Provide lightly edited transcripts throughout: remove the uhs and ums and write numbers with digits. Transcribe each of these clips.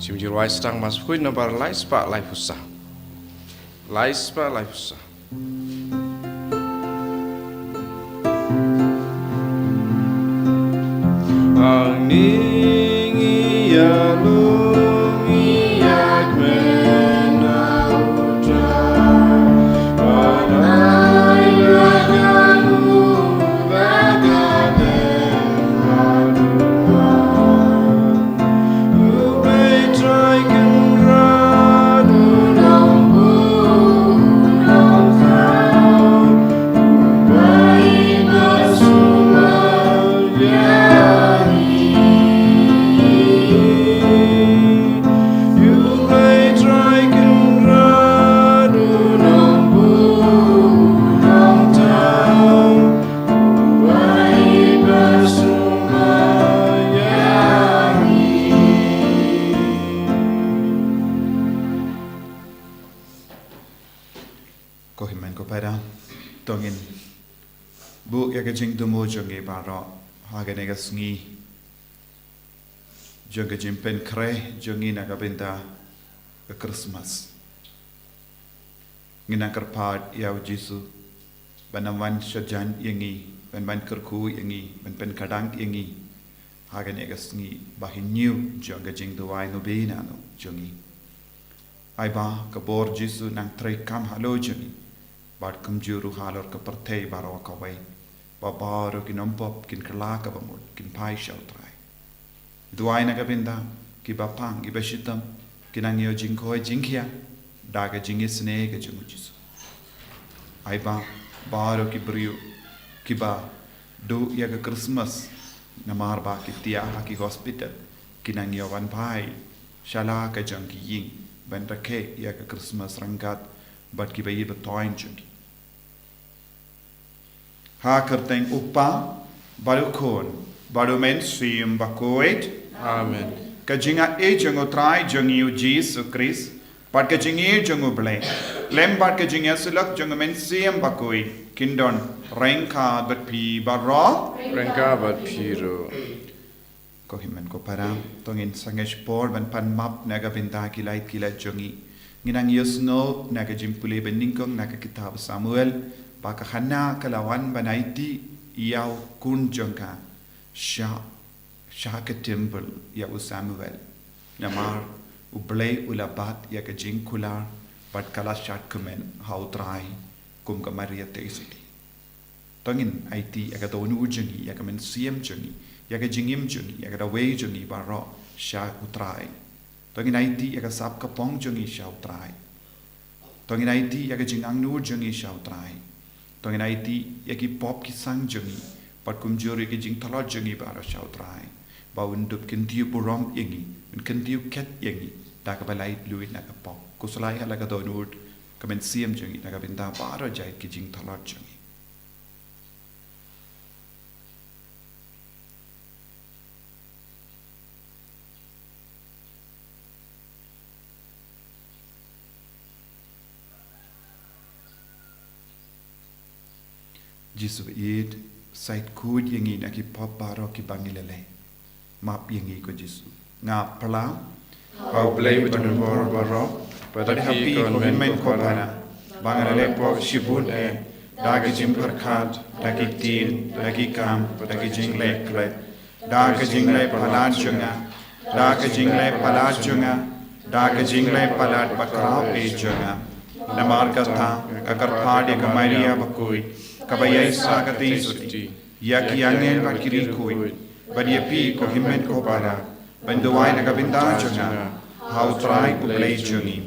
Simjirwai stang mas Bakhuid nabar lai spa lai fusa. Lai spa lai fusa. Ang ningi ya lungi ya kwena utra. Padai ragamu bagaden raduan. Ubai traikan radu nambu namsau. Ubai basumal ya. Thohdieng bu ya kajing tumo jonge baro hagane ga Sngi jonge jimpen kre jonge naga benda ke Christmas ngina kerpad ya Jesu banawan shajan yengi ban kerku yengi ban kadang yengi hagane ga Sngi bahinyu jonge jing duwai no bina no jonge ai ba kabor Jesu nang tre kam halo jonge bad kumjuru halor ke pertei baro kawai babaro kin ompop kin kelaka bamul kin pai shautrai duai naga benda ki bapang ki beshitam kinangyo jingkoi jingkhia daga jingisne ke jungujisu ai ba baro ki brio ki ba do ya ke Christmas namar ba ki tia ki hospital kinangyo wan pai shala ke jangki ying ban rakhe ya ke Christmas rangkat bad ki bayi betoin jungi ha kerteng upa baru kon baru men sium Bakhuid Amen. Kajinga e jango trai jangi u Jesu Christ pat kajingi jango ble lem pat kajinga sulak jango men sium Bakhuid kindon rengka bat pi barro Rengka bat piro. ko himen ko para tongin sangesh por ban pan map naga binta kilait jangi nginang yusno naga jimpule beningkong naga kitab Samuel baka hana kalawan banaiti iau kun jongka sha ke temple ya u Samuel namar ublei ulabat ya ke jingkular pat kala shat kumen how try kum ka Maria teisiti tongin IT ya ka donu jungi ya ka men siem jungi ya ka jingim jungi ya ka wei jungi baro sha utrai tongin IT ya ka sap ka pong jungi sha utrai tongin IT ya ka jingang nu jungi sha utrai tongin IT ya ki pop ki sang jungi pat kum juri ki jing thalot jungi baro sha utrai ba undup kin tiu burom yengi kin tiu ket yengi da ka balai luit na ka pop kuslai hala ka donut ka men siem jungi na ka binda baro jai ki jing thalot jungi Jesu id sait kud yengi na ki pop baro ki bangilele map yengi ko Jesu nga pala Au play with an baro. pada happy ko himen ko para bangilele po shibun dagi jimpar khat dagi tin dagi kam dagi jingle kle dagi jingle palat junga dagi jingle palat junga dagi jingle palat bakrao e junga namar katha agar phade ka Maria Bakhuid kabayai sagati suti yaki angel bakiri kui badiapi ko himen ko para banduai na kabinda junga how try ublei jungi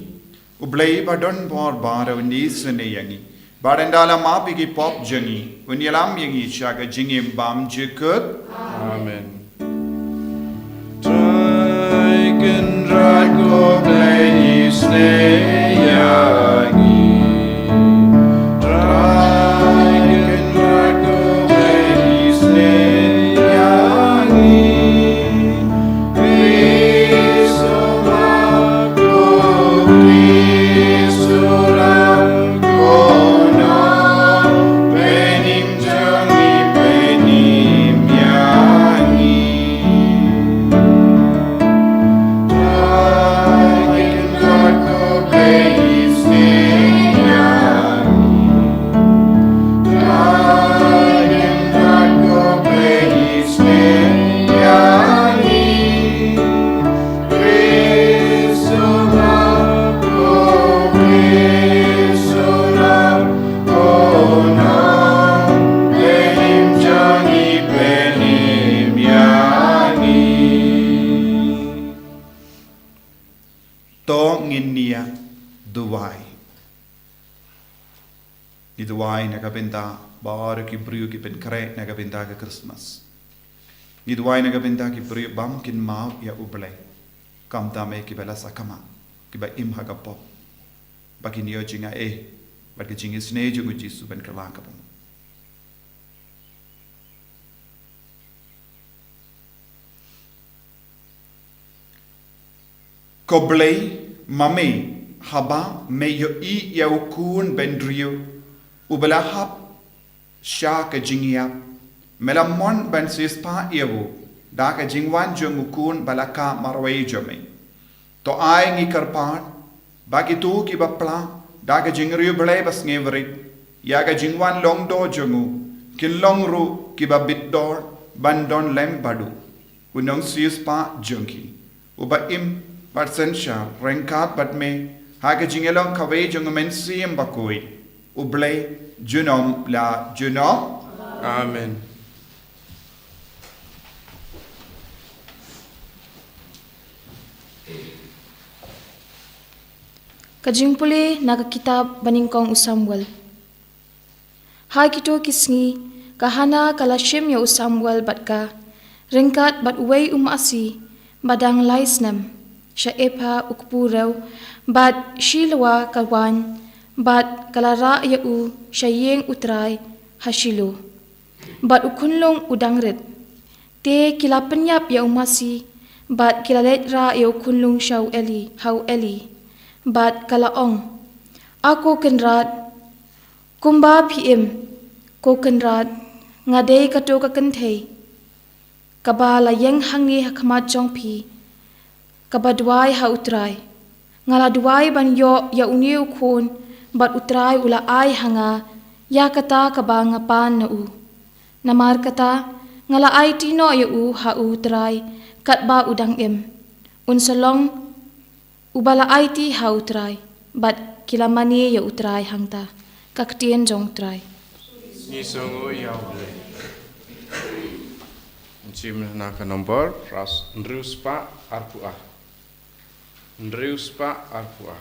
ublei badon bor bara unisne yangi badandala mapi ki pop jungi unyalam yangi shaga jingim bam jikut Amen. Dragon drago blei sne yangi. Nidwai nagabinda baru ki brio ki ben kre nagabinda ke Christmas. Nidwai nagabinda ki brio bam kin mau ya uble. Kam tame ki bela sakama ki ba im hagapo. Bagi niyo jinga bagi jinga sne jungu Jisu ben kelakapam. Koblei mame haba me yo ya ukun ben drio ubala hap sha ka jingia melamon ben sispa yewu da ka jingwan jung ukun balaka marwei jome to ai ngi karpat bagi tu ki bapla da ka jingriu bele bas ngevrit ya ka jingwan long do jungu kin long ru ki babit dor bandon lem badu unong sispa junki uba im Barsensha, Renkat Batme, Hagajingelong Kaway Jungamen Siem Bakhuid, Uble, Junom La Junom. Amen. Kajing puli naga kitab baningkong usamwal. Hai kito kisngi kahana kalashim ya usamwal batka ringkat bat uwei umasi badang laisnam sya epa ukpurau bat shilwa kawan bat kalara ya u syayeng utrai hasilu bat ukunlong udangret te kila penyap ya umasi bat kila letra ya ukunlong syau eli hau eli bat kalaong aku kenrat kumba pm ko kenrat ngadei kato ka kentei kabala yang hangi hakamat jong pi kabadwai ha utrai ngala duai ban yo ya uniu khun bat utrai ula ai hanga ya kata kabanga pan na u namar kata ngala ai tino ya u ha utrai katba udang unsalong ubala ai ti ha utrai bat kilamani ya utrai hangta kaktien jong utrai Ni songo yaule. Jim na ka nombor ras ndruspa arpua. Ndruspa arpua.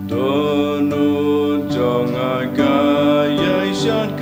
Dono jonga gaya isyan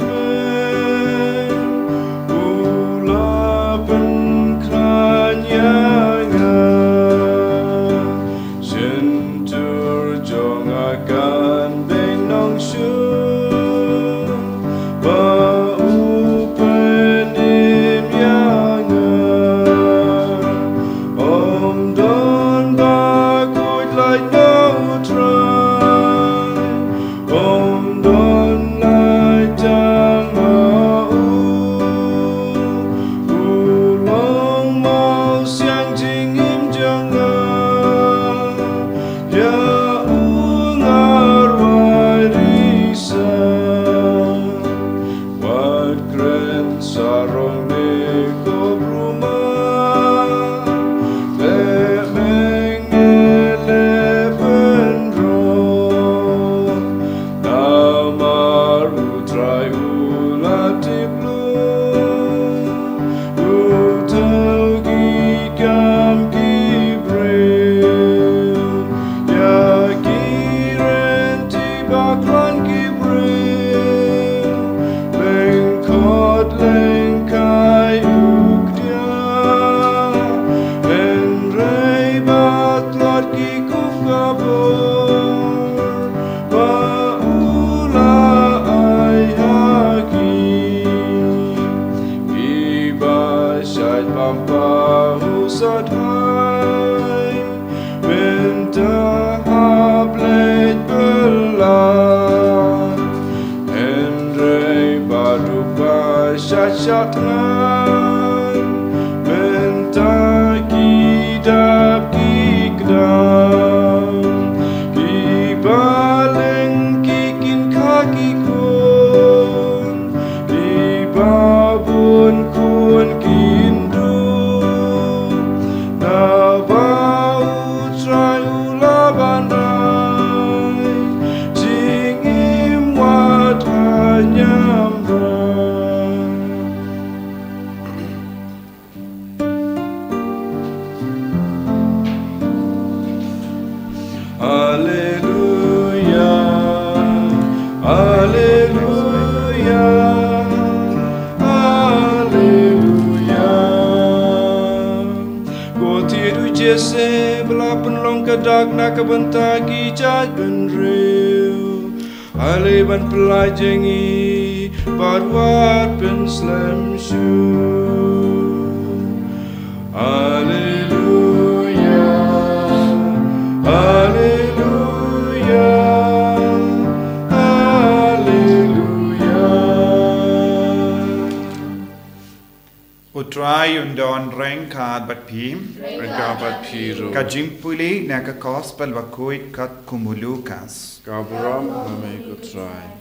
Hanya lese belapan long kedak nak kebentagi jagan rew. Aliban pelajengi barwat pen slam shoe. Hallelujah, Hallelujah, Hallelujah. Utrai undon rengkad bat pim. Rengkabat piru. Kajimpuli naga gospel Bakhuid kat kumulukas. Kabram kami kutrai.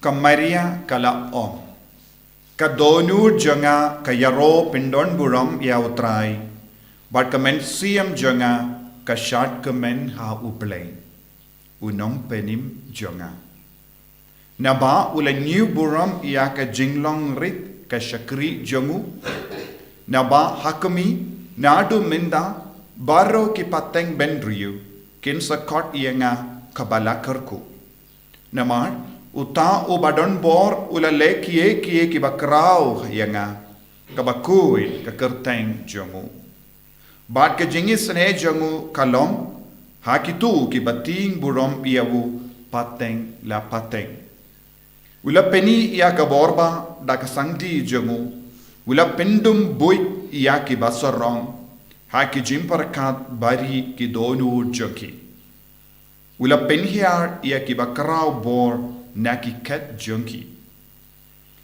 Kamaria kala om. Kadonur janga kayaro pindon buram ya utrai. But kamen siam janga kashat kamen ha uplay. Unong penim janga. Naba ula new buram ya ka jinglong rit ka shakri jangu. Naba hakami nadu minda baro ki pateng bendriu kinsa kot ianga kabala karku. Namar uta ubadon bor ula le kie ki bakrau ianga kabakui ka kerteng jangu. Bad ka jingi sene jangu kalom hakitu ki bating buram iawu pateng la pateng. Ula peni ia ka borba da ka sangdi jangu. Ula pendum buit ia ki basarong. Haki jimparkat bari ki donu joki. Ula penhiar ia ki bakrau bor na ki ket junki.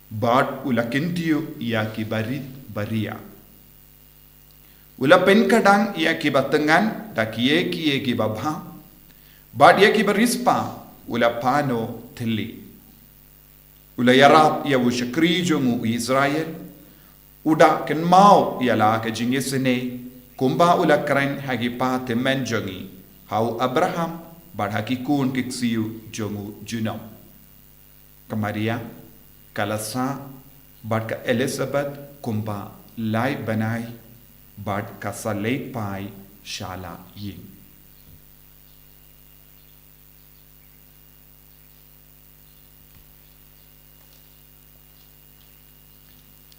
Bad ula kintiu ia ki barit baria. Ula penkadang ia ki batengan da kie ki babha. Bad ia ki barispa ula pano tili. Ula yarap ia wu shakri jungu Israel. Uda ken mau ia la ka jingisene. Kumba ula kren hagi pa temen jongi. Hau Abraham bad haki kun kiksiu jongu junam. Kamaria kalasa bad ka Elizabeth kumba lai banai bad ka salai pai shala ying.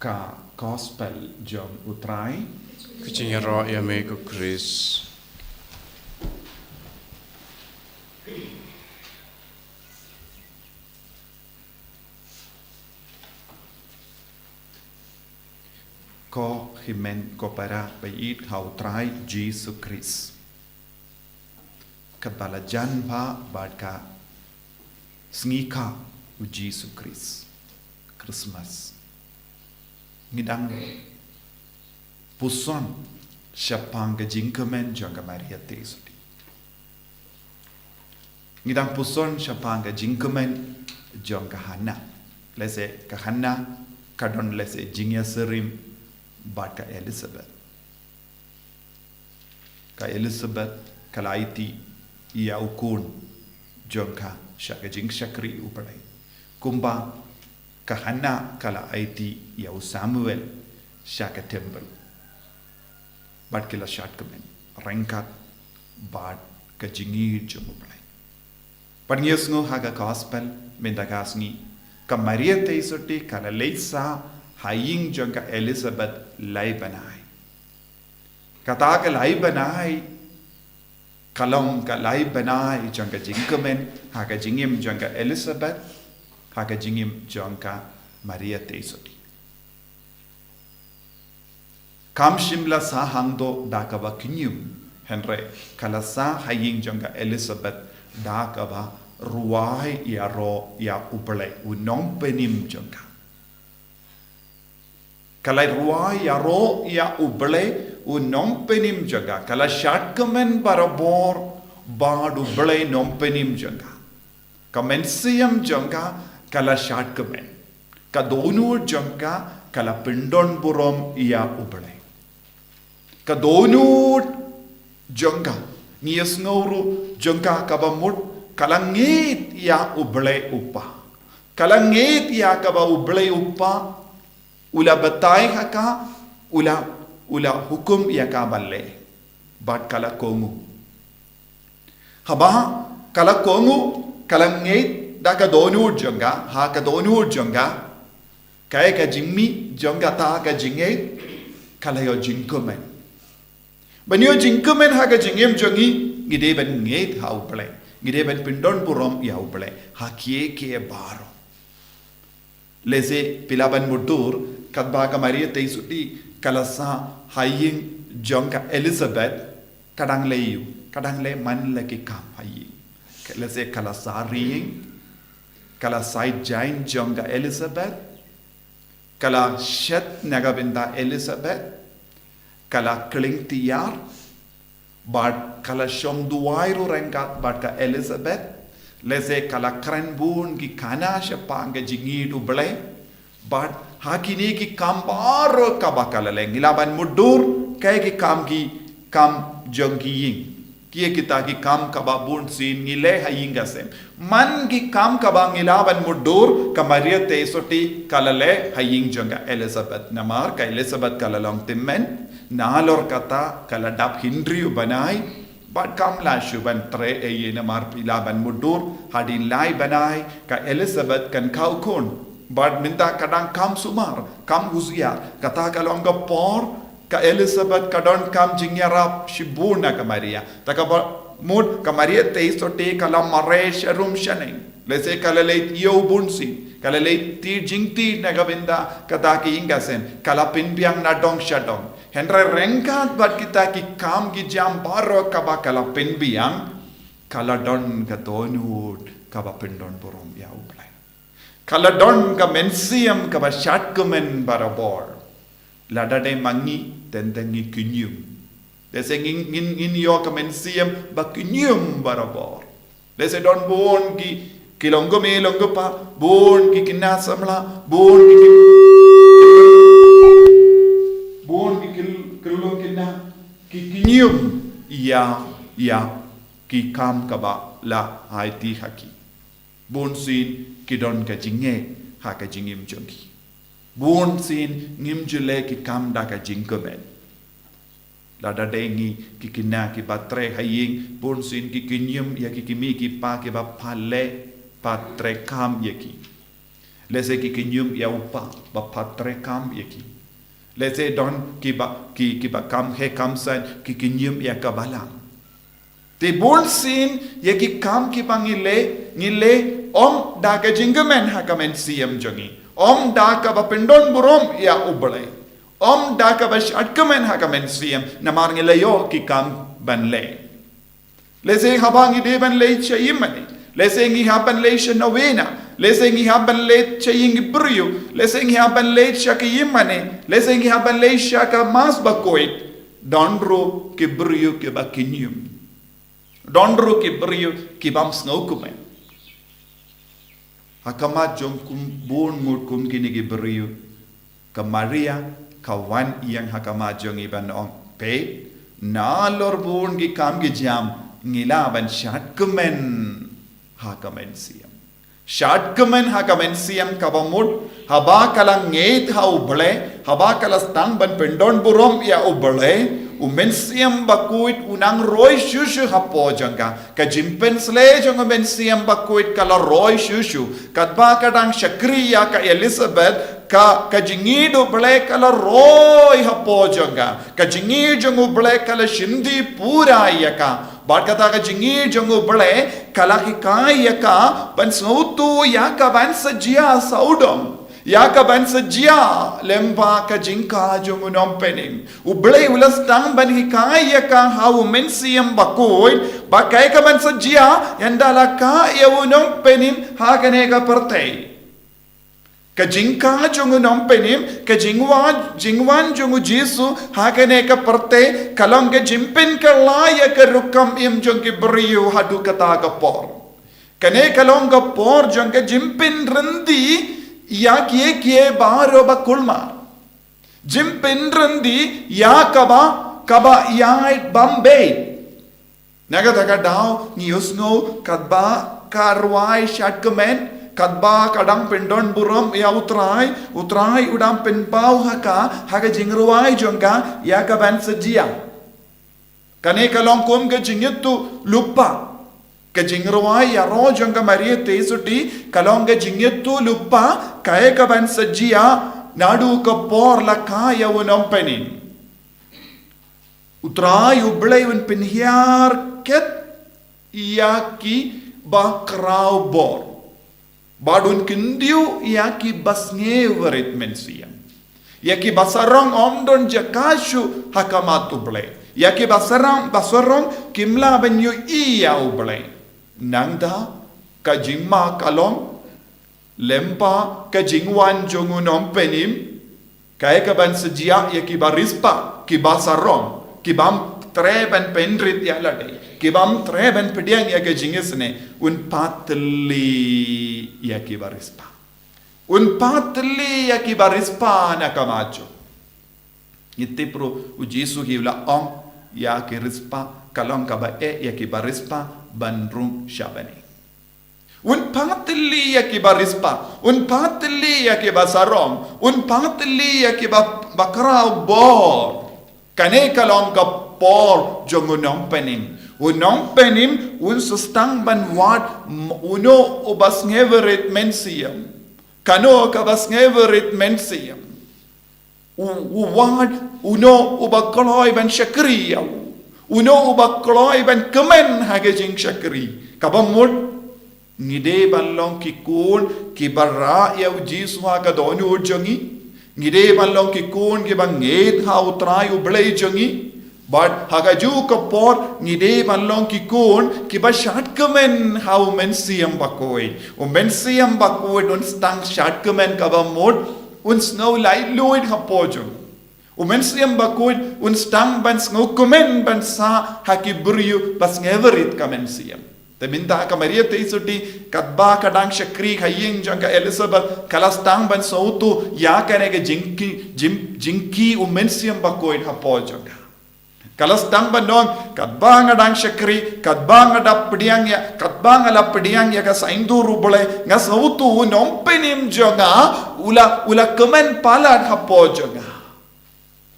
Ka gospel jong utrai Kucing ro ya me ku Chris. ko himen ko para bayit hau trai Jesus Christ. Kabalajan ba bad ka Sngi ka u Jesus Christ. Christmas. Ngidang puson syapanga jingkamen jangka Maria Tesudi. Ngidang puson syapanga jingkamen jangka Hana. Lese ka Hana kadon lese jingya serim bad ka Elizabeth. Ka Elizabeth kalaiti ia ukun jangka syaka jing syakri upadai. Kumba ka Hana kala aiti ia Samuel syaka temple. Bad kila shat kemen rengkat bad ka jingi jumuplai. Panias ngo haga gospel mendagasngi ka Maria Tesudi kala leisa haying jangka Elizabeth lai banai. Kata ka lai banai kalong ka lai banai jangka jingkemen haga jingim jangka Elizabeth haga jingim jangka Maria Tesudi. Kam shimla sa hangdo dakaba kinyum henre kala sa haying jangka Elizabeth dakaba ruai ya ro ya uple unong penim jangka. Kala ruai ya ro ya uple unong penim jangka. Kala shatkamen barabor bad uple nong penim jangka. Kamen siyam jangka kala shatkamen. Kadonur jangka kala pindon burom ya uple. Kadonur jangka nias nguru jangka kabamut kalangit ya uble upa. Kalangit ya kaba uble upa ula batai haka ula hukum ya kaballe bat kala kongu. Haba kala kongu kalangit da kadonur jangka ha kadonur jangka kaya ka jimmi jangka ta ka jingit kalayo jingkumen. Banyo jingkumen haga jingem jongi ngide ban ngeit hauble. Ngide ban pindon burom yauble. Hakie ke baro. Leze pilaban mudur kadbaga Maria teisuti kalasa haying jonga Elizabeth kadang leyu kadang le man lagi kam haying. Leze kalasa ring kalasa jain jonga Elizabeth kala shet nagabinda Elizabeth kala kling tiar but kala shom duwairo rengkat but Elizabeth leze kala krenbun ki kana shapanga jingi du ble but hakini ki kambaro kabakala lengilaban mudur kay ki kam jongi ying kiye kita ki kam kababun sin ngile hayingasem man ki kam kabang ilaban mudur kamaria tesoti kalale haying jonga Elizabeth namar ka Elizabeth kalalong timmen nalor kata kaladap hindriu banai but kam la shuban tre ye namar pilaban mudur hadin lai banai ka Elizabeth kan kau kun but minta kadang kam sumar kam huzia kata kalong ga por ka Elizabeth kadon kam jingyarap shibuna ka Maria takaba mud ka Maria teisote kala maresh rum shaneng lese kalaleit yo bunsi kalaleit ti jingti nagabinda kata ki ingasen kala pinbiang na dong shadong Henry rengkat bat kita ki kam ki jam baro kaba kala pinbiang kala don ka tonud kaba pindon borom ya uplay kala don ka mensiam kaba shatkumen barabor lada de mangi tentengi kunyum dese ngin yo ka mensiam ba kunyum barabor dese don bon ki kilonggo me longgo pa bon ki kinasamla bon kelulong kina kikinyum ya ki kam kaba la haiti haki bon sin kidon ka jinge ha ka jingim jongi bon sin ngim jule ki kam da ka jingkomen lada dengi ki kina ki batre haying bon sin ki kinyum ya ki kimi ki pa ki ba pale patre kam yaki lese ki kinyum ya upa ba patre kam yaki lese don ki ba kam he kam san ki kinyum ya kabalang te bon sin ye ki kam ki ngile om da ka jingamen ha kamen siam jongi om da ka ba pindon burom ya uble om da ka ba shatkamen ha kamen siam namar ngile yo ki kam banle lese habangi de ban le chayimani lese ngi haban le novena lese ngi haban le chaying brio lese ngi haban le shaka yimane lese ngi haban le shaka mas Bakhuid donro ke brio ke bakinyum donro ke brio ke bam snaukumen hakama jom kum bon mut kum kini ke brio ka Maria kawan yang hakama jong iban on pe nalor bon gi kam gi jam ngila ban shatkumen hakamen siam shatkumen hakamen siam kabamud haba kala ngeit ha uble haba kala stang ban pendon burom ya uble umensiam Bakhuid unang roy shushu hapo janga ka jimpen sle janga mensiam Bakhuid kala roy shushu kadba kadang shakriya ka Elizabeth ka jingido ble kala roy hapo janga ka jingido ble kala shindi pura yaka Barkata ka jingi jongo bale kala hikayaka ban sautu yaka ban sajia saudom yaka ban sajia lemba ka jinka jongo nompenim uble ulas tang ban hikayaka hau mensiam Bakhuid bakai ka ban sajia yandala ka yawu nompenim hakane ka pertei ka jinka jongo nompenim ka jingwan jongo jisu hakane ka parte kalong ka jimpin ka laya ka rukam im jong ki brio hadu kata ka por kane kalong ka por jong ka jimpin rendi ya kie baro ba kulma jimpin rendi ya kaba ya Bombay naga daw niusno kadba karwai shatkamen kadba kadang pendon burom ya utrai udam penpau haka jingruai jongka ya ka ban sajia kane kalong kum ke jingetu lupa ke jingruai ya ro jongka Maria tesuti kalong ke jingetu lupa kae ka ban sajia nadu ka por la ka ya wonom penin Utrai ublay un pinhiar ket iaki ba krau bor. Badun kindiu iaki basngeverit mensiam. Iaki basarong omdon jakashu hakamat ublay. Iaki basarong kimla banyu iya ublay. Nangda kajingma kalong lempa kajingwan jongunom penim kaya kaban sejia iaki barispa kibasarong kibam treben pendrit ya lade kibam treben pediang ya ke jingisne un patli ya kibarispa na kamacho itti pro ujisu hivla om ya kirispa kalong kaba ya kibarispa bandrum shabani un patli ya kibarispa un patli ya kibasarom un patli ya kibakra bor Kane kalong ka por jongunong penim. Unong penim un sustang ban wat uno ubas ngeverit mensiam. Kano kabas ngeverit mensiam. Uwad uno ubakloy ban shakriya. Uno ubakloy ban kemen hagajing shakri. Kabamud ngide ban long kikun kibara ya ujiswa ka donu ujongi. Ngide balong kikun ke banget ha utrai ublay jongi but hagaju kapor ngide balong kikun ke ba shat kemen ha mensiam bakoi mensiam bakoi un stang shat kemen ka ba mod un snow light luid ha pojong mensiam bakoi un stang ban snow kemen ban sa hakibriu bas ngeverit ka mensiam Teminta ka Maria teisuti kadba kadang shakri khaying jangka Elizabeth kalastang ban sautu ya kane ke jinki umensiam bakoin hapojanga kalastang ban dong kadba ngadang shakri kadba ngada pediang ya ka sainduru bole nga sautu nompenim jonga ula kemen palad hapojanga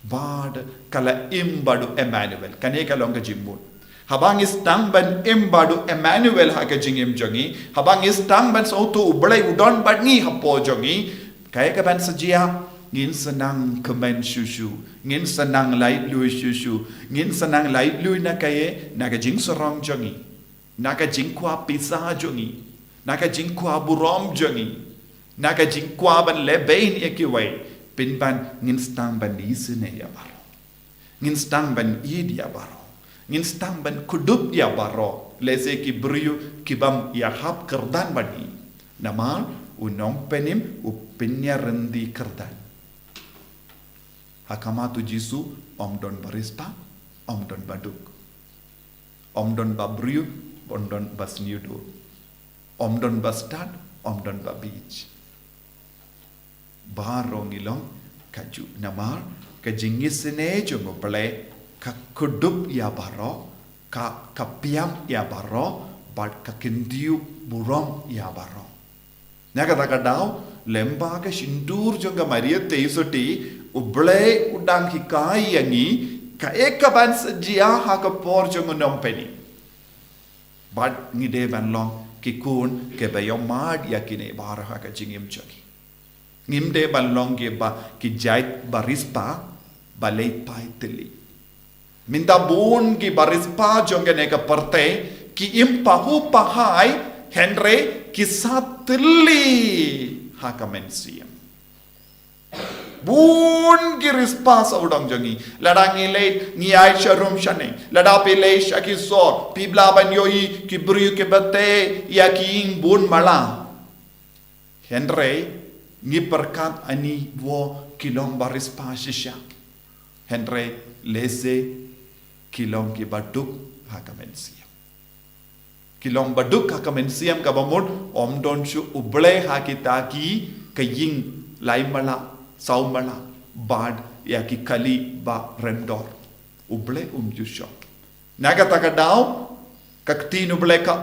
bad kala imbadu Emmanuel kane kalonga jimbun Habang istang ban imbadu Emmanuel hakajingim jongi. Habang istang ban sautu ublay udon badngi hapo jongi. Kaya ka ban sajia ngin senang kemen susu. Ngin senang light lui susu. Ngin senang light lui na kaya nakajing sorong jongi. Nakajing kwa pisa jongi. Nakajing kwa burom jongi. Nakajing kwa ban lebain yakiway. Pinban ngin stang ban isine ya baro. Ngin stang ban id ya baro. Ngin stang ban kudup ya baro lese ki briyu kibam ya hap kerdan bani nama unong penim upinya rendi kerdan hakamatu jisu omdon barispa omdon baduk omdon babriyu omdon basniudo omdon bastad omdon babij baro ngilong kaju namar kajingisene jongo pele ka kudup ya baro ka kapiam ya baro bad ka kendiu burom ya baro naga daw lemba ka shindur jonga Maria teisoti uble udang hikai yangi ka ekaban sejia ha ka por jonga nompeni bad ngide ban long kikun ke bayomad yakine bar ha ka jingim jogi ngimde ban long ke ba ki jait barispa balai pai teli Minta bun ki barispa jongene ka parte ki impahu pahai Henry ki satli hakamensiam. Bun ki rispa sa udang jongi ladang ilay ni Aisha rum shane ladapi lay shaki sor pibla ban yoi ki briu ke bate ya ki ing bun mala Henry ni perkat ani wo kilong barispa shisha Henry lese kilong ki baduk hakamensiam. Kilong baduk hakamensiam kabamud omdon shu uble hakitaki kaying laimala saumala bad yaki kali ba remdor uble umjushok. Nagataka daw kaktin uble ka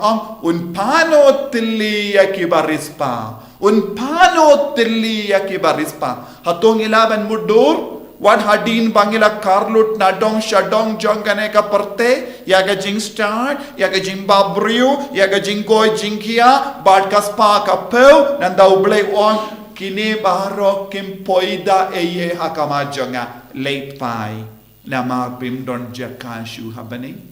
un pano tilli yaki barispa un pano tilli yaki barispa hatong ilaban mudur Wan hadin bangila karlut nadong shadong jongane ka parte yaga jing start yaga jing babriu yaga jing goy jingkia bad kaspa ka peu nanda uble on kini baro kim poida eye hakama jonga late pai Namar pim don jakashu habani.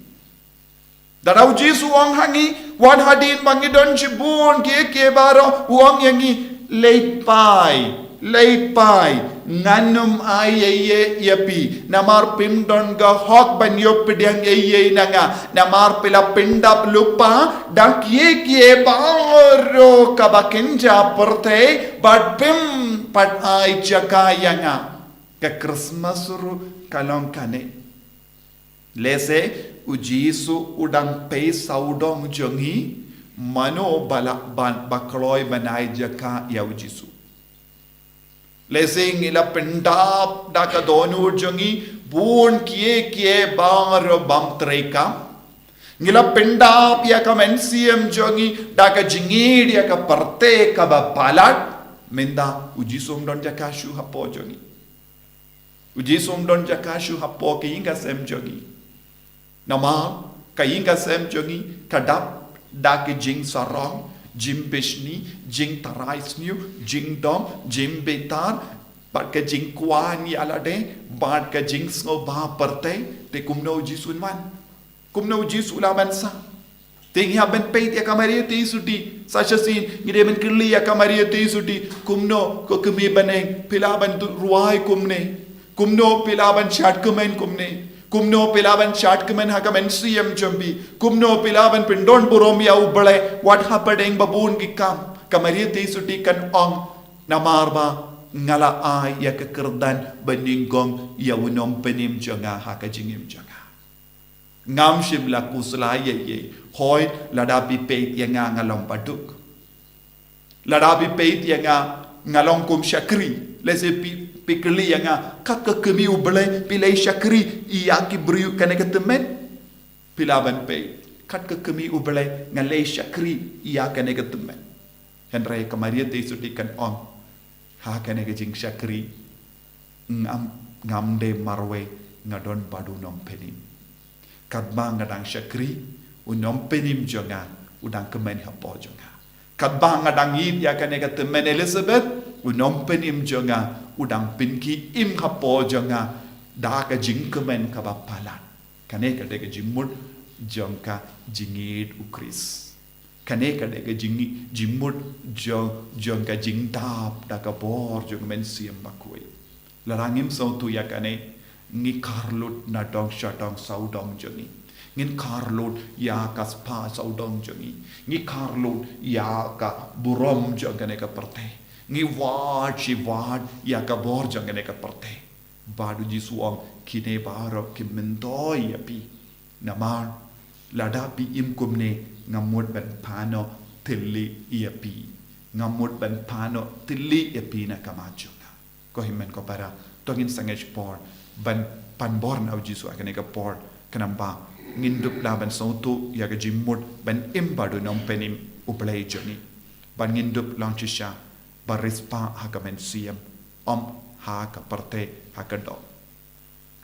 Darau Jesu wang hangi wan hadin bangi don jibun ke baro wang yangi leipai nganum ay yapi namar pim don ga hok ban yopidyang ay nanga namar pila pindap lupa dak ye baro kabakinja perte bad pim pad ay jakayanga ke Christmas ru kalong kane lese ujisu udang pay saudong jongi mano balak ban bakloy banay jaka ya ujisu lese ngila pendap daka donu jongi bun kie baro bam treka ngila pendap ya ka mensiam jongi daka jingid ya ka parte ka bapalat menda ujisu don jaka shu hapo jongi ujisu don jaka shu hapo ke inga sem jongi nama kainga sem jongi kadap dak jing sarong jim bishni jing taraisniu jing dom jim betar bat ka jing kwani alade bat ka jing ngo ba perte te kumno jisun man kumno jisula bansa te ya ben peit ya kamaria te suti sachasin ngide ben kirli ya kamaria te suti kumno ko kemi baneng pilaban ruai kumno pilaban chat kumen kumne kumno pilaban chat kumen hakamen siem jambi kumno pilaban pindon burom ya ubale what happening babun gikam kamaria te suti kan ong namarba ngala ay ya kekerdan beningong ya unom penim janga hakajingim janga ngam shim la kusla ye hoy ladabi peit ya ngalong paduk ladabi peit ya ngalong kum shakri lese pikli yang kaka kemi ubale pilai syakri iya ki beriu kena ketemen pilaban pay kat ke kemi ubale ngalai syakri iya kena ketemen hendrai kemaria te sutikan on ha kena ke jing syakri ngam de marwe ngadon padu nom penim kat bang ngadang syakri unom penim jonga udang kemen hapo jonga kat bang ngadang yid ya kena ketemen Elizabeth unom penim jonga udang pinki im hapo jonga da ka jing kemen ka bapalan kane ka de ka jimut jongka jingit ukris kane ka de ka jimut jongka jingtap da ka bor jong men siam bakui larangim so tu ya kane ngi karlut na dong shatong saudong jongi ngin karlut ya ka spa saudong jongi ngi karlut ya ka burom jongane ka perte ngi wad ya ka bor jangane ka perte badu jisuang kine baro kimendoi api namar ladapi im kumne ngamut ban pano tilli iapi ngamut ban pano tilli api na kamajunga ko himen ko para tongin sangej por ban panbor na jisu akane ka por kanamba ngindup la ban sautu ya ka jimut ban im badu nom penim uplay joni ban ngindup lanchisha barispa hakamen siam ha ka parte hakado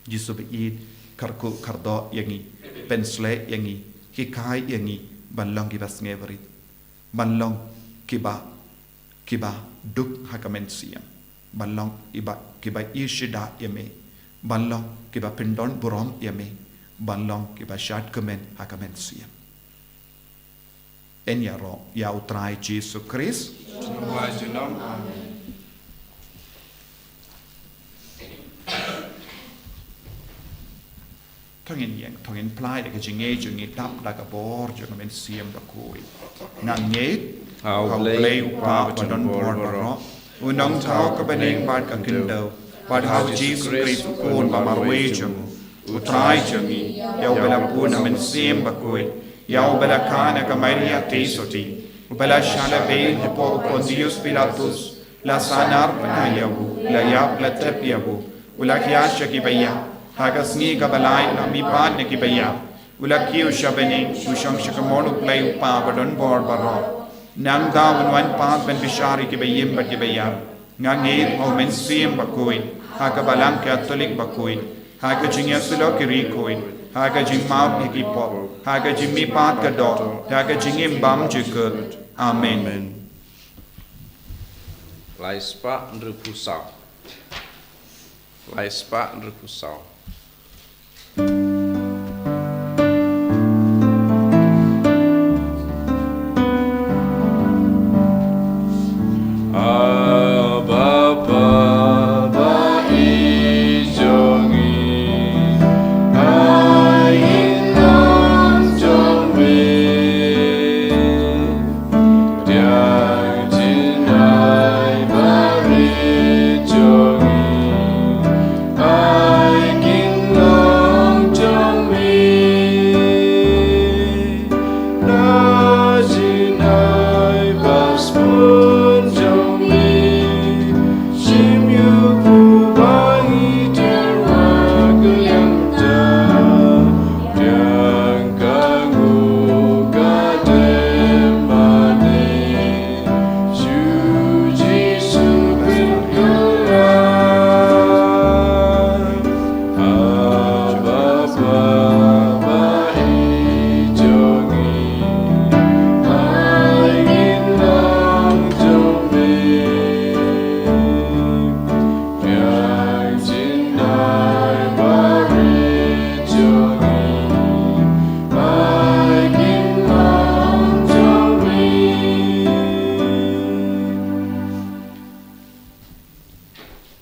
jisu beid karku kardo yangi pensle yangi hikai yangi balong ki bas ngeverit balong kiba duk hakamen siam balong kiba ishida yame balong kiba pindon burom yame balong kiba shat kemen hakamen siam en yaro ya utrai Jesu Christ Thohdieng plai de jinge jungi tap da ka bor jong men siam bakui nang nge au play pa don bor baro unang thao ka beneng bat ka kindo but how Jesus Christ kon ba marwe jong utrai jungi yau bela puna men siam bakui yau bela kana ka Maria tesoti Upala shala bein hepo Pontius Pilatus la sanar panayabu la yap la tepiabu ula kiasha ki baya haga sngi ka balai la mi pan ne ki baya ula kiu shabeni usham shakamonu play upa badon bor baro nang da wan pan ben bishari ki bayim ba ki baya ngange ho men sim bakoi haga balang katolik bakoi haga jingya sulo ki rikoi haga jingmau ki po haga jimmi pat ka do haga jingim bam jikut amen Laispa ndrepusau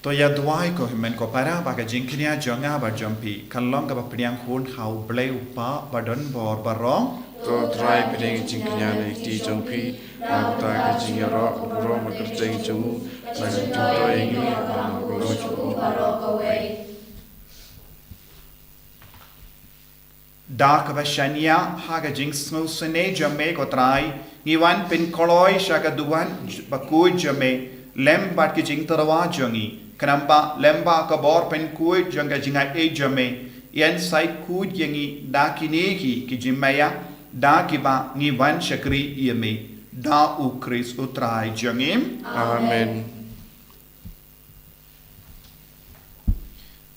Toya duai ko himen ko para baga jingknya jonga ba jompi kalong ka ba pediang hun hau bleu pa ba don bor barong To try pedeng jingknya na ti jong pi na ta ka jing ro ro ma ka jing jong na jing to ing ko lo chu da ka ba shania haga jing snu sene jome ko trai ngiwan pin koloi shaga duan Bakhuid jome lem bat ki jing tarwa jongi kanamba lemba ka bor pen kuid jonga jinga e jome yen sai kud yengi da kinegi ki jimaya da ki ba ngiwan shakri yeme da u Chris utrai jongim Amen.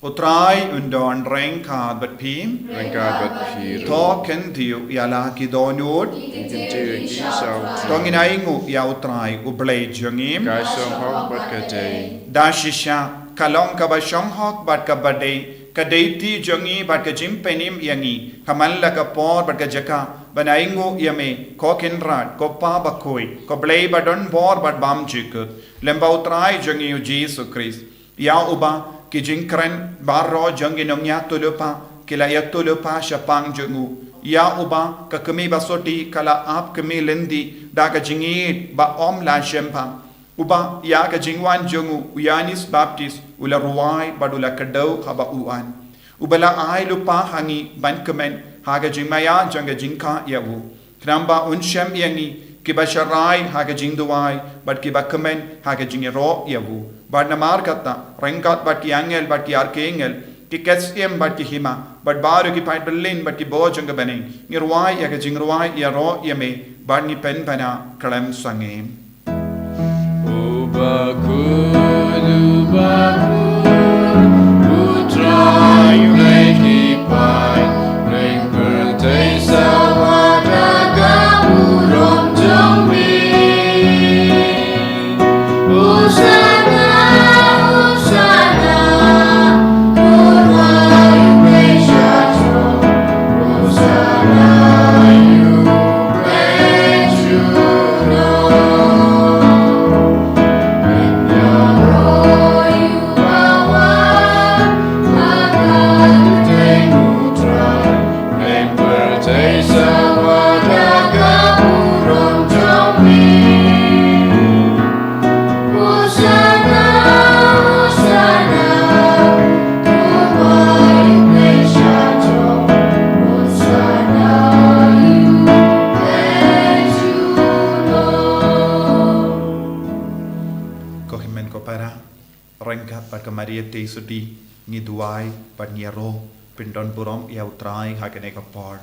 utrai undon reng ka bat pim Rengka bat phi to ken tiu yala ki donut kin te ki sao tongin aingu ya utrai u blade jongim ka som hok bat ka te da shisha kalong ka ba shong hok bat ka bade ka deiti jongi bat ka jim penim yangi kamal la ka por bat ka jaka banaingu yame ko kinrat ko pa Bakhuid ko blay badon bor bat bam jikut lemba utrai jongi u Jesus Christ ya uba ki jinkren barro jongi nongya tulupa kila ya tulupa shapang jongu ya uba ka kami basoti kala ap kami lendi da ka jingi ba om la shempa uba ya ka jingwan jongu uyanis baptist ula ruai badula kadau haba uan ubala ai lupa hangi ban kemen haga jingmaya jonga jingka yawu knamba unshem yangi kibasharai haga jingduai bad kibakemen haga jingero yawu bad namar kata rengkat bad ki angel bad ki archangel ki kesiem bad ki hima bad baru ki pait berlin bad ki bo jonga bane ngirwai yaga jingruai yaro yame bad ni pen bana kalam sangem Bakhuid, utrai rekipai, rengpertai sawadaga urom jambi. Usana, usana, urai meshacho, usana you bejuno. rengkat pat kamaria te sudi ngi duai pat niaro pindon burom ya utrai hakane kapar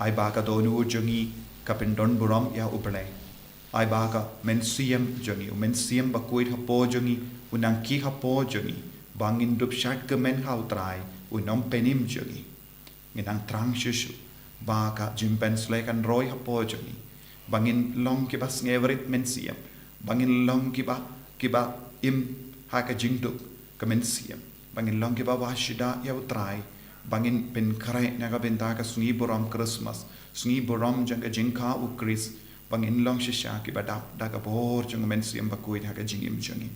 ai ba ka donu jungi ka pindon burom ya uble ai ba ka mensiam jungi mensiam Bakhuid hapo jungi unang ki hapo jungi bangin dup shat ke men ha utrai unom penim jungi nginang trang shushu ba ka jimpen slekan roy hapo jungi bangin long ki bas ngevrit mensiam bangin long ki ba im haka jingduk kemensiam bangin long ki ba washida ya utrai bangin pen kare naga benta ka sungi boram Christmas sungi boram janga jingka u Chris bangin long shisha ki ba daga bor jang mensiam Bakhuid haka jingim jangi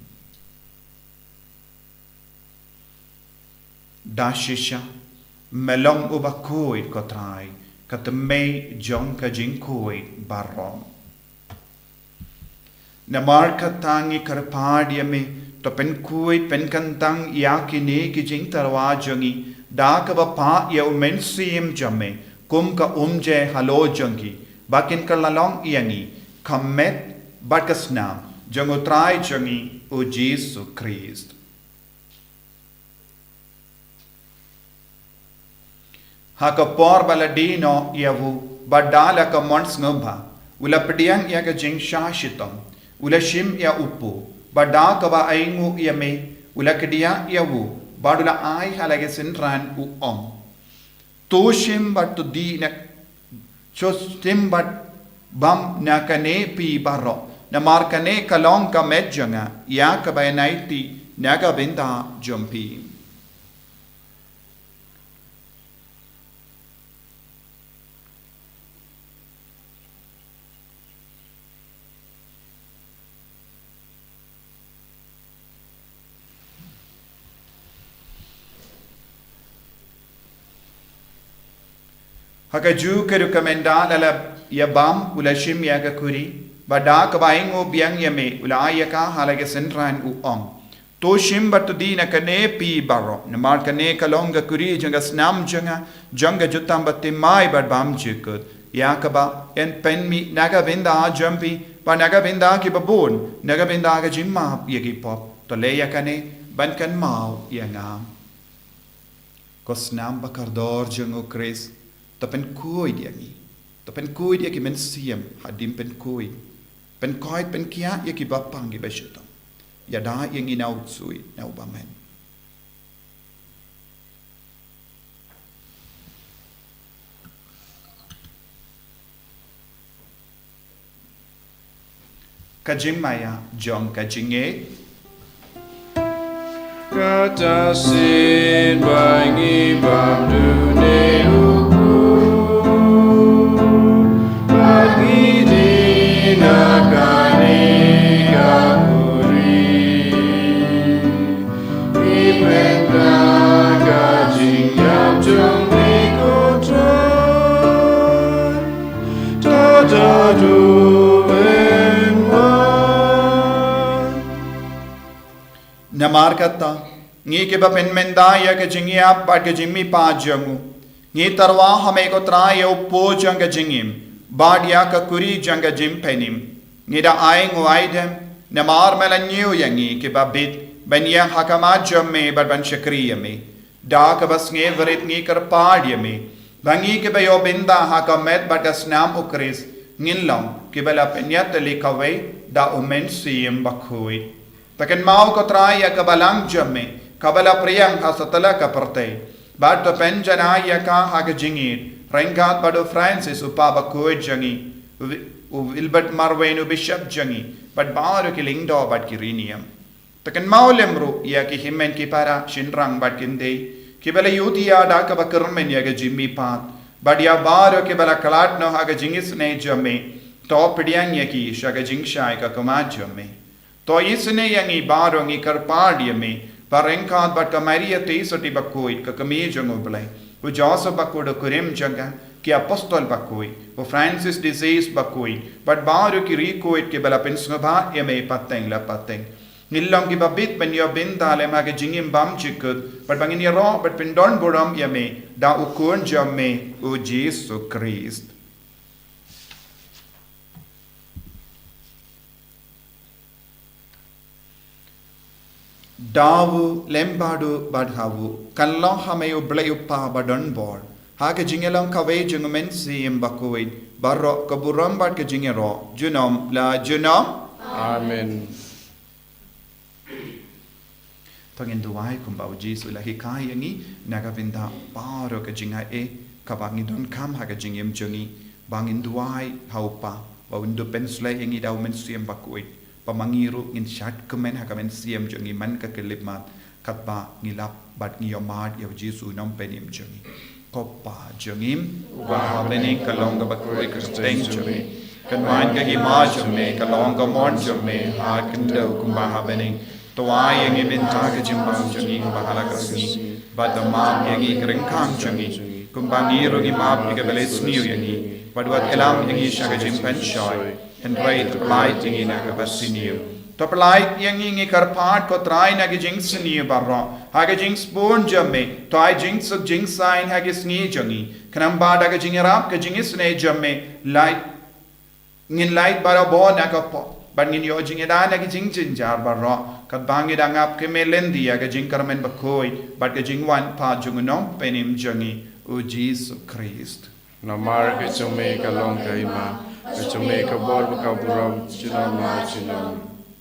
da shisha melong u Bakhuid ko trai katme jong ka jingkoi barom na marka tangi karpadia me to pen kui pen kantang yakine ki jing tarwa jangi da ka ba pa ya mensim jamme kum ka umje halo jangi bakin ka lalong yangi kamet bakasna jango trai jangi o Jesus Christ haka por baladino yavu badala ka mons ngomba ula pediang ya ka jing shashitam ula shim ya upu bada ka ba aingu ya me ula kedia ya wu badula ai halage sinran u om to shim bat to di na chostim bat bam na kane pi baro na mar kane kalong ka medjanga ya ka ba naiti naga binda jumpi Hakaju ke rekomenda lala ya bam ula shim ya ka kuri bada ka baingo biang ya me ula ayaka halage sentran u ong to shim batu dina kane pi baro namar kane kalonga kuri janga snam janga jutam batte mai bad bam chikut ya ka ba en pen mi naga binda jampi pa naga binda ki babon naga binda ka jimma ya ki pop to le ya kane ban kan mau ya ngam ko snam bakardor jango kris to pen koi dia ni to pen koi dia ki men siam hadim pen koi pen kia ya ki bapang ki beshutam ya da yang inau sui nau bamen kajing maya jong kajinge Kata sin bangi bab dunia uku Bagi dinakani kakuri Ipenda kajing yap jong nikotran Tada duwen wan namar kata ngi ke bapen menda ya ke jingi ap ba ke jimmi pa jangu ngi tarwa hame ko tra ya po janga jingim ba dia ka kuri janga jim penim ngi da ai ngoaidem namar melanyu yangi ke babit ben ya hakama jamme bar ban shakriya me da ka bas nge verit ngi kar paadya me bangi ke bayo binda hakamet ba ka snam ukris ngillam ke bala penyat likawe da umen sim bakhuid taken mau ko tra ya ka balang jamme kabala priyang hasatala ka parte bad to pen jana ya ka ha ka jingit rengat bado francis upa Bakhuid jangi wilbert marwenu bishop jangi bad baru ki lingdo bad ki riniam taken maulemru ya ki himmen ki para shinrang bad kinde ki bala yudia da ka bakarmen ya ga jimmi pat bad ya baru ki bala kalat no ha ga jingis ne jamme to pidiyang ya ki shaga jingshai ka kama jamme to isne yangi baru ngi karpad yame Parengkat bat kamaria te soti Bakhuid ka kami jango blai u Joseph Bakhuid kurim janga ki apostol Bakhuid u Francis disease Bakhuid bat baru ki recoid ke bala pensnobha yame pateng la pateng nillam ki babit ben yo binda le ma ke jingim bam chikut bat bangin ro bat pindon boram yame da u kun jamme u Jesus Christ Dawu lembadu badhawu kanlo hameyu blayupa badon bor hake jingelang kawe jungumen si Bakhuid barro kaburam bad ke jingero junom la junom Amen tongin duai kumbau jisu la hikai yangi nagavinda paro ke jinga kabangi don kam hake jingem jungi bangin duai haupa bawindu pensle yangi daw men si Bakhuid pamangiru ngin shat kemen hakamen siam jongi man ka kelipmat katba ngilap bat ngiyomad ya Jesu nom penim jongi kopa jongim wa habeni kalonga Bakhuid kristeng jongi kanwan ka hima jongi kalonga mon jongi ha kendo kumba habeni toai yangi benta ka jimbang jongi bahala kasni badama yangi kringkang jongi kumbangiru ngimap ni kabeles niu yangi badwat elam yangi shaga jimpan shoy and right light in a basiniu. Top light yang ingi karpat ko try na gijings niu barro. Haga jings born jamme. To I jinx of jinx sign hagis ni jangi. Kanamba daga jingerap ka jingis ne jamme. Light ngin light bara bo na ka po. But ngin yo jingeda na gijing jinjar barro. Kat bangi dangap ke melendi aga jingkarmen Bakhuid. But ka jingwan pa jungunom penim jangi. O Jesus Christ. Namar ke chume ka long kaima Kecume kabor buram jinama jinam.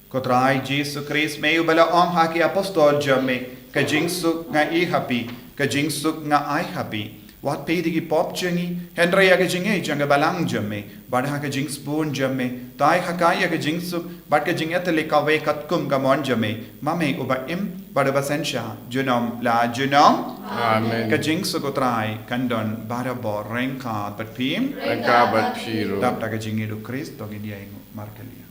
Kotrai Jesus Christ meyu bala om haki apostol jamme ka jingsuk nga I happy ka jingsuk nga I happy wat pedi ki pop jangi Henry ya ka jinge janga balang jamme bada ka jings bon jamme tai hakaya ka jingsuk bad ka jinget le ka we katkum ka mon jamme mame uba im bada basensha junom la junom Amen ka jingsuk kotrai kandon bara bor renka bat pim Rengka bat piro dap ka jinge do Christ to ngi dia markelia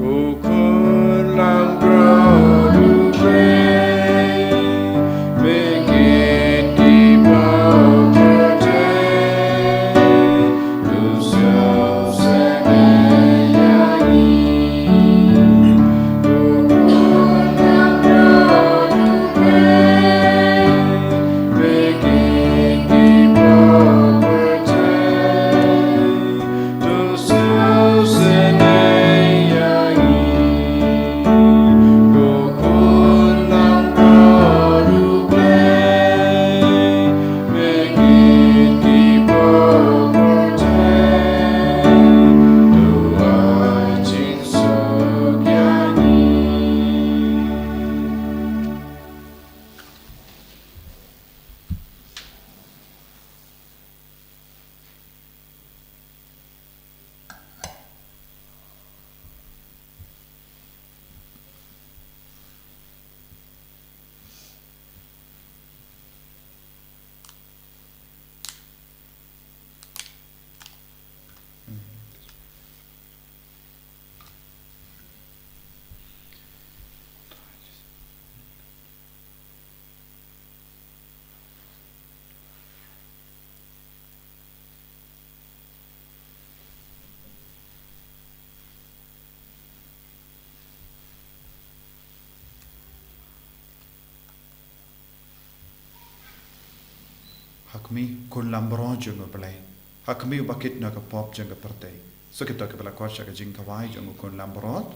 Kukun lang bro Hakmi kun lambro jungo belai. Hakmi bakit naga pop jungo pertai. So kita ke bela kuasa ke jing kawai jungo kun lambro.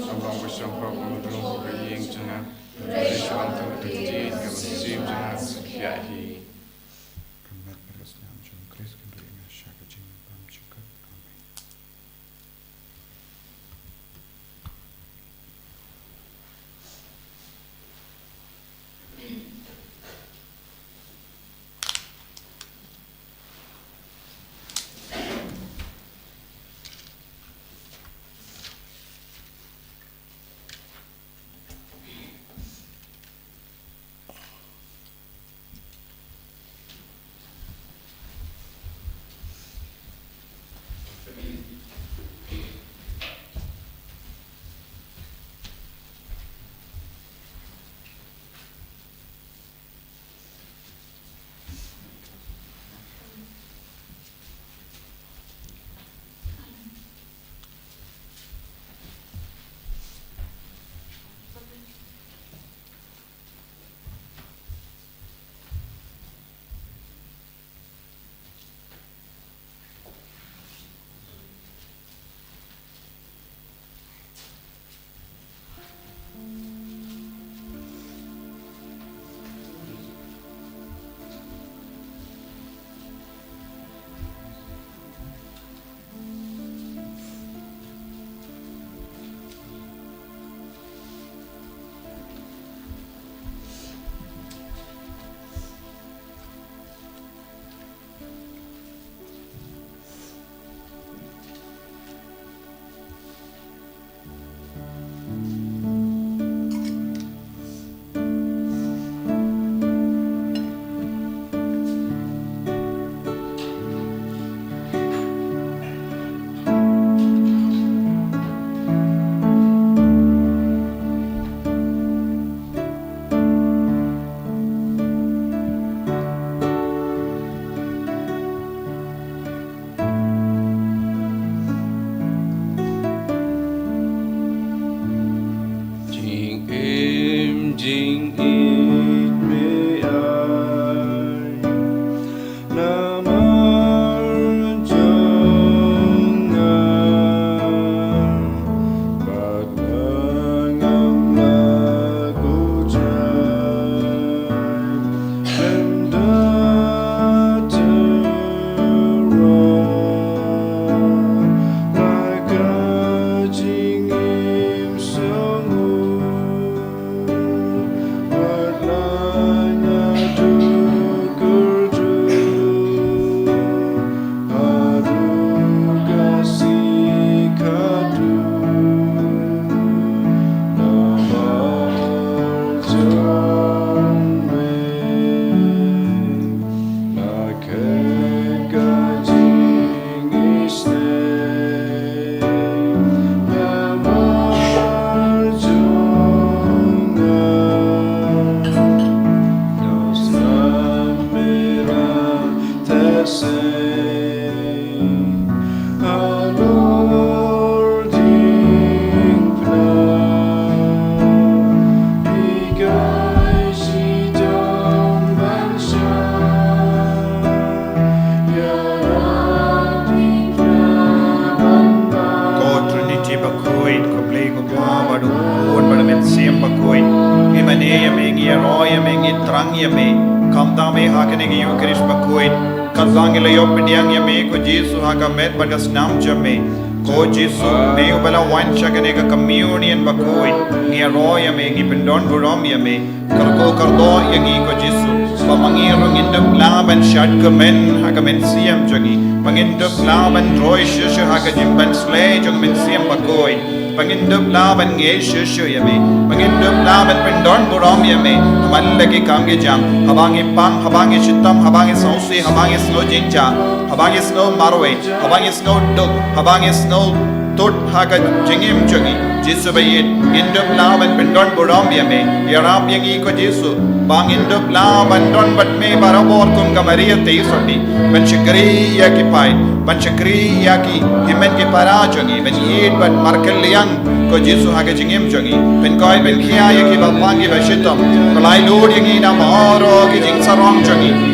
Sambang bersambang untuk yang jangan berislam terjadi kalau sim jangan sekiahi. Kemat berasnam jung Kris kenduri ngasya ke jing pam cukup. Amin. Trang yame, kamdame hakenegi yukrish Bakhuid, kazangile yopidiang yame ko Jesu hagamet bagas nam jame, ko Jesu me ubala wan shakenega communion Bakhuid, ngia ro yame ngi pendon burom yame, karko kardo yangi ko Jesu, pamangirong indop laban shad kamen hagamen siam jangi, pangindop laban roy shushu hagajimban slay jangmen siam Bakhuid. Pangindop laban nge shushu yame, pangindop laban pendon burom yame, malagi kamge jam, habangi pang, habangi shitam, habangi sausi, habangi snow jinja, habangi snow marwe, habangi snow duk, habangi snow tut haga jingim jangi, Jesu bayit, indop laban pendon burom yame, yarab yangi ko Jesu, pangindop laban don bat me barabor kum kamaria teisoti, panchakri yaki pai, panchakri yaki, himen ki parajangi, ben yid bat Marcel Myrthong ko Jesu haga jingim jangi, ben koi ben kia yaki bapangi bashitam, kalai lord yangi na mahoro ki jing sarong jangi,